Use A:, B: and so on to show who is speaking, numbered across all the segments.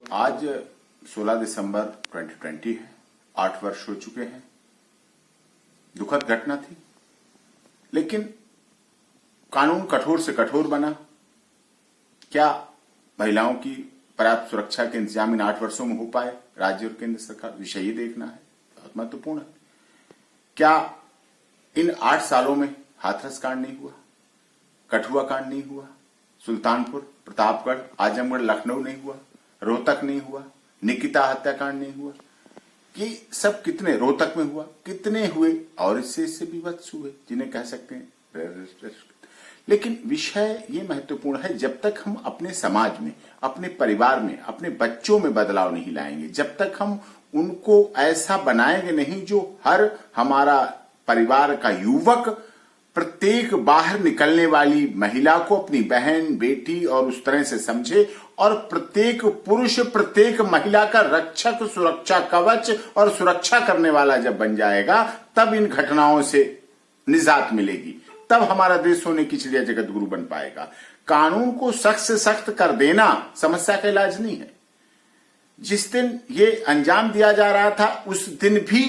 A: आज 16 दिसंबर 2020 है। 8 वर्ष हो चुके हैं। दुखद घटना थी, लेकिन कानून कठोर से कठोर बना। क्या महिलाओं की पर्याप्त सुरक्षा के इंतजाम इन 8 वर्षों में हो पाए? राज्य और केंद्र सरकार विषय ही देखना है, बहुत महत्वपूर्ण है। क्या इन 8 सालों में हाथरस कांड नहीं हुआ, कठुआ कांड नहीं हुआ, सुल्तानपुर, प्रतापगढ़, आजमगढ़, लखनऊ नहीं हुआ, रोहतक नहीं हुआ, निकिता हत्याकांड नहीं हुआ? ये सब कितने रोहतक में हुआ, कितने हुए और इससे भी विभत्स हुए जिन्हें कह सकते हैं। लेकिन विषय ये महत्वपूर्ण है, जब तक हम अपने समाज में, अपने परिवार में, अपने बच्चों में बदलाव नहीं लाएंगे, जब तक हम उनको ऐसा बनाएंगे नहीं जो हर हमारा परिवार का युवक प्रत्येक बाहर निकलने वाली महिला को अपनी बहन, बेटी और उस तरह से समझे, और प्रत्येक पुरुष प्रत्येक महिला का रक्षक, सुरक्षा कवच और सुरक्षा करने वाला जब बन जाएगा, तब इन घटनाओं से निजात मिलेगी, तब हमारा देश सोने की चिड़िया जगत गुरु बन पाएगा। कानून को सख्त से सख्त कर देना समस्या का इलाज नहीं है। जिस दिन ये अंजाम दिया जा रहा था, उस दिन भी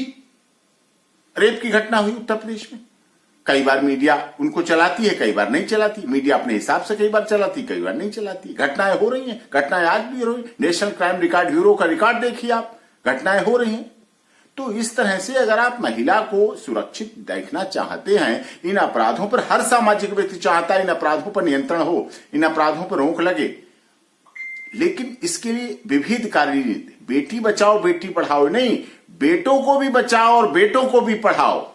A: रेप की घटना हुई उत्तर प्रदेश में। कई बार मीडिया उनको चलाती है, कई बार नहीं चलाती। मीडिया अपने हिसाब से कई बार चलाती, कई बार नहीं चलाती। घटनाएं हो रही हैं, घटनाएं आज भी हो रही हैं। नेशनल क्राइम रिकॉर्ड ब्यूरो का रिकॉर्ड देखिए आप, घटनाएं हो रही हैं। तो इस तरह से अगर आप महिला को सुरक्षित देखना चाहते हैं, इन अपराधों पर हर सामाजिक व्यक्ति चाहता है इन अपराधों पर नियंत्रण हो, इन अपराधों पर रोक लगे, लेकिन इसके लिए विविध कार्यनीति, बेटी बचाओ बेटी पढ़ाओ नहीं, बेटों को भी बचाओ और बेटों को भी पढ़ाओ।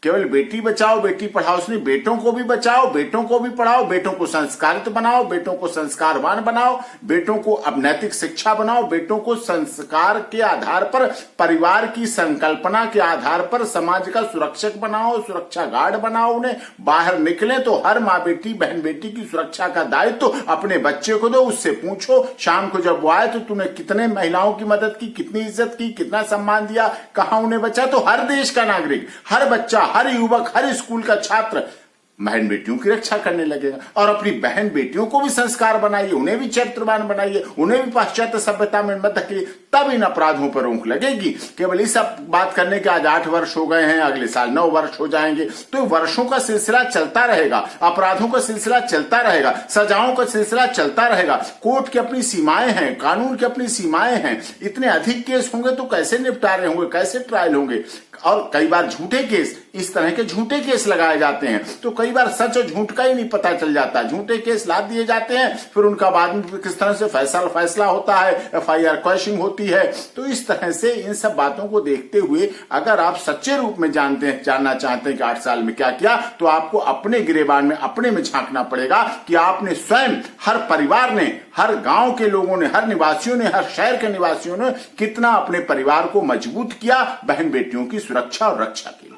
A: केवल बेटी बचाओ बेटी पढ़ाओ से नहीं, बेटों को भी बचाओ, बेटों को भी पढ़ाओ, बेटों को संस्कारित बनाओ, बेटों को संस्कारवान बनाओ, बेटों को अब नैतिक शिक्षा बनाओ, बेटों को संस्कार के आधार पर, परिवार की संकल्पना के आधार पर समाज का सुरक्षक बनाओ, सुरक्षा गार्ड बनाओ। उन्हें बाहर निकले तो हर माँ बेटी, बहन बेटी की सुरक्षा का दायित्व अपने बच्चे को दो। उससे पूछो शाम को जब वो आए तो तूने कितने महिलाओं की मदद की, कितनी इज्जत की, कितना सम्मान दिया, कहां उन्हें बचा। तो हर देश का नागरिक, हर बच्चा, हर युवक, हर स्कूल का छात्र बहन बेटियों की रक्षा करने लगेगा। और अपनी बहन बेटियों को भी संस्कार बनाइए, उन्हें भी चरित्रवान बनाइए, उन्हें भी पाश्चात्य सभ्यता में मत धकेलिए, तब इन अपराधों पर रोक लगेगी। केवल इस बात करने के आज 8 वर्ष हो गए हैं, अगले साल 9 वर्ष हो जाएंगे, तो वर्षों का सिलसिला चलता रहेगा, अपराधों का सिलसिला चलता रहेगा, सजाओं का सिलसिला चलता रहेगा। कोर्ट की अपनी सीमाएं हैं, कानून की अपनी सीमाएं हैं। इतने अधिक केस होंगे तो कैसे निपटारे होंगे, कैसे ट्रायल होंगे। और कई बार झूठे केस, इस तरह के झूठे केस लगाए जाते हैं, तो कई बार सच और झूठ का ही नहीं पता चल जाता। झूठे केस लाद दिए जाते हैं, फिर उनका बाद में किस तरह से फैसला होता है, FIR क्वैशिंग होती है। तो इस तरह से इन सब बातों को देखते हुए अगर आप सच्चे रूप में जानना चाहते हैं कि 8 साल में क्या किया, तो आपको अपने गिरेबान में, अपने में झांकना पड़ेगा कि आपने स्वयं, हर परिवार ने, हर गांव के लोगों ने, हर निवासियों ने, हर शहर के निवासियों ने कितना अपने परिवार को मजबूत किया बहन बेटियों की सुरक्षा और रक्षा के लिए।